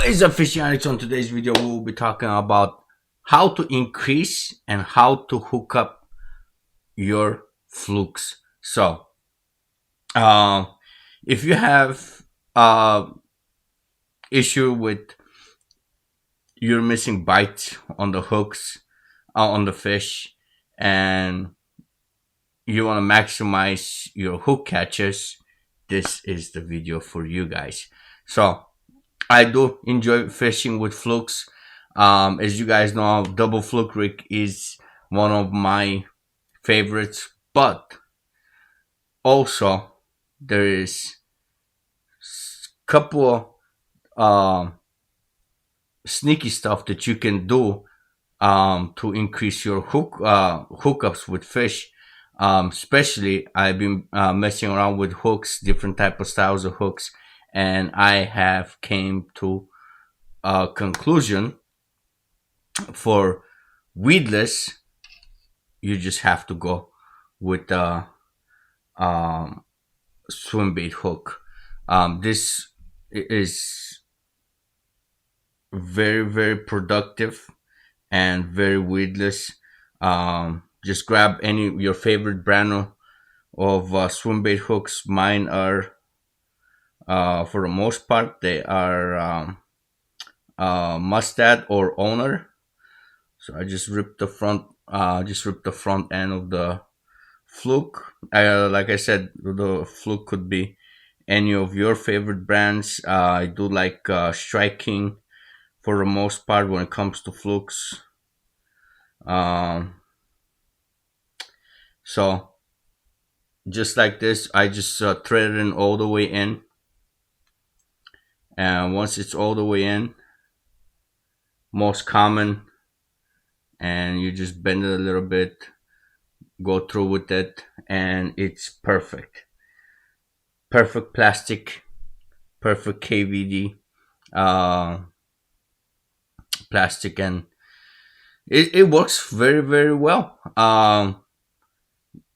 What is up, fishing addicts? On today's video, we will be talking about how to increase and how to hook up your flukes. So, uh, if you have issue with you're missing bites on the hooks on the fish, and you want to maximize your hook catches, this is the video for you guys. So, I do enjoy fishing with flukes. As you guys know, double fluke rig is one of my favorites, but also there is couple sneaky stuff that you can do to increase your hookups with fish. Especially, I've been messing around with hooks, different type of styles of hooks, and I have came to a conclusion. For weedless, you just have to go with a swim bait hook. This is very productive and very weedless. Just grab any your favorite brand of swim bait hooks. Mine are, for the most part, they are Mustad or Owner. So I just ripped the front end of the fluke. Like I said, the fluke could be any of your favorite brands. I do like striking for the most part when it comes to flukes. So just like this, I just thread it in all the way in, and once it's all the way in, most common, and you just bend it a little bit, go through with it, and it's perfect. Perfect plastic, perfect KVD plastic, and it works very well.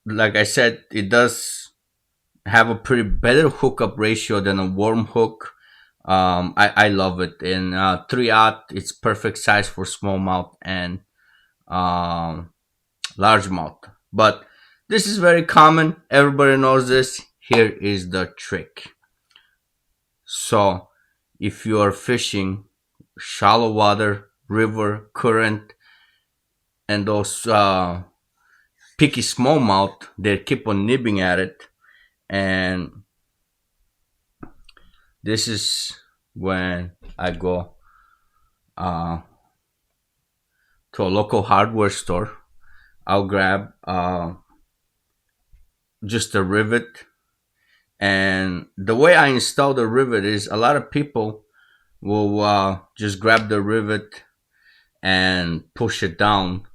Like I said, it does have a pretty better hookup ratio than a worm hook. I love it. In 3/0, it's perfect size for smallmouth and largemouth. But this is very common. Everybody knows this. Here is the trick. So, if you are fishing shallow water, river, current, and those picky smallmouth, they keep on nibbing at it, and this is when I go to a local hardware store. I'll grab just a rivet, and the way I install the rivet is a lot of people will just grab the rivet and push it down.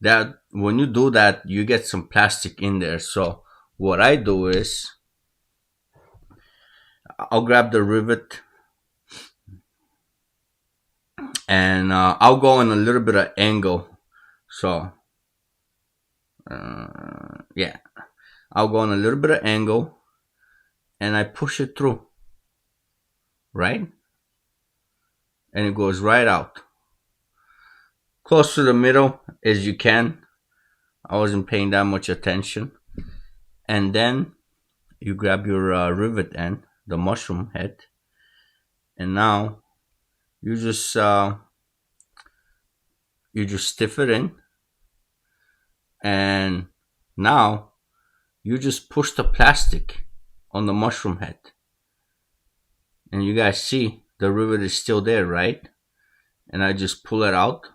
That when you do that, you get some plastic in there. So what I do is I'll grab the rivet, and I'll go in a little bit of angle. So yeah, I'll go in a little bit of angle, and I push it through, right? And it goes right out. Close to the middle as you can. I wasn't paying that much attention. And then you grab your rivet end, the mushroom head, and now you just stiff it in, and now you just push the plastic on the mushroom head, and you guys see the rivet is still there, right? And I just pull it out.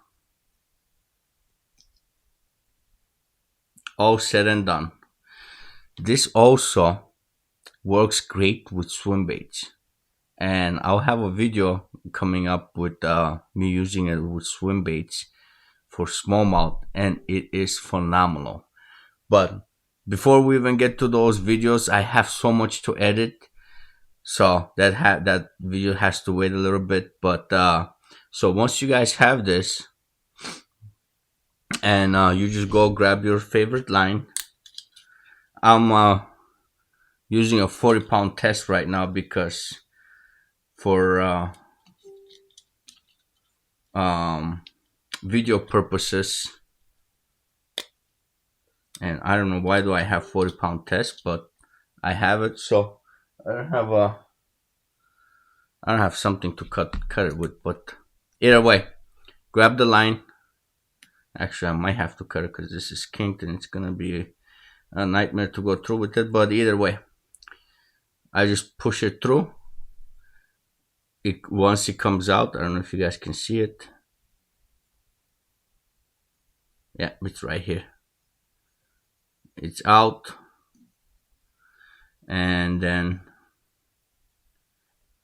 All said and done. This also works great with swim baits, and I'll have a video coming up with me using it with swim baits for smallmouth, and it is phenomenal. But before we even get to those videos, I have so much to edit, so that video has to wait a little bit. But so once you guys have this, and you just go grab your favorite line. I'm using a 40-pound test right now because for um, video purposes. And I don't know why do I have 40-pound test, but I have it. So I don't have a I don't have something to cut it with. But either way, grab the line. Actually, I might have to cut it because this is kinked and it's gonna be a nightmare to go through with it. But either way, I just push it through. Once it comes out, I don't know if you guys can see it. Yeah, it's right here. It's out, and then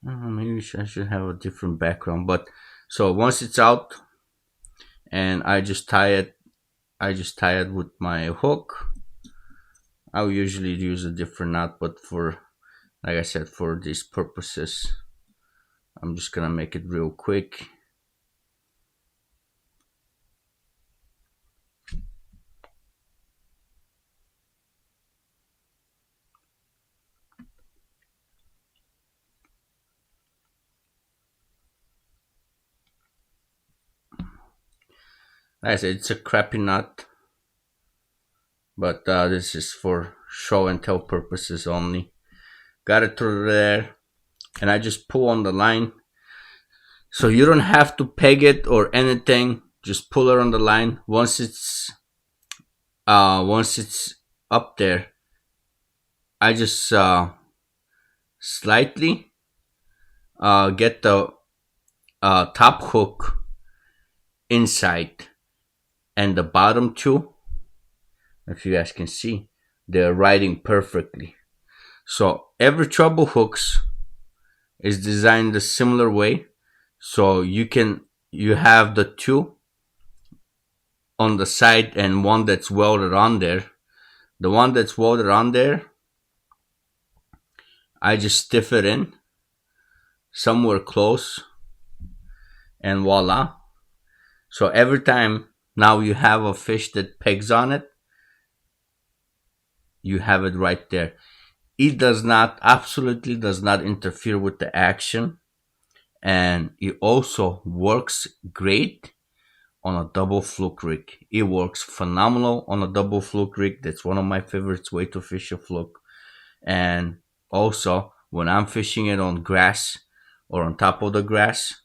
maybe I should have a different background. But so once it's out, and I just tie it with my hook. I will usually use a different knot, but for, like I said, for these purposes, I'm just gonna make it real quick. Like I said, it's a crappy knot, but this is for show and tell purposes only. Got it through there, and I just pull on the line. So you don't have to peg it or anything. Just pull it on the line. Once it's up there, I just slightly get the top hook inside, and the bottom two, if you guys can see, they're riding perfectly. So every treble hooks is designed a similar way. So you have the two on the side and one that's welded on there. The one that's welded on there, I just stiff it in somewhere close, and voila. So every time now you have a fish that pegs on it, you have it right there. It absolutely does not interfere with the action, and it also works great on a double fluke rig. It works phenomenal on a double fluke rig. That's one of my favorites way to fish a fluke. And also, when I'm fishing it on grass or on top of the grass,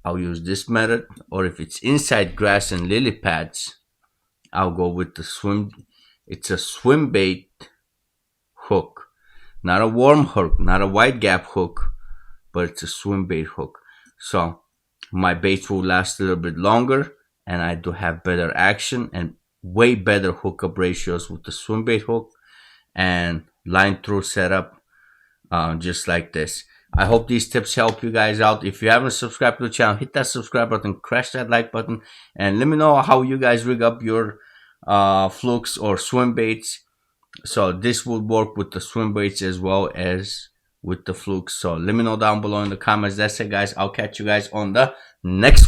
I'll use this method. Or if it's inside grass and lily pads, I'll go with the swim. It's a swim bait hook, not a worm hook, not a wide gap hook, but it's a swim bait hook. So my baits will last a little bit longer, and I do have better action and way better hookup ratios with the swim bait hook and line through setup, just like this. I hope these tips help you guys out. If you haven't subscribed to the channel, hit that subscribe button, crash that like button, and let me know how you guys rig up your flukes or swim baits. So this will work with the swim baits as well as with the flukes. So let me know down below in the comments. That's it, guys. I'll catch you guys on the next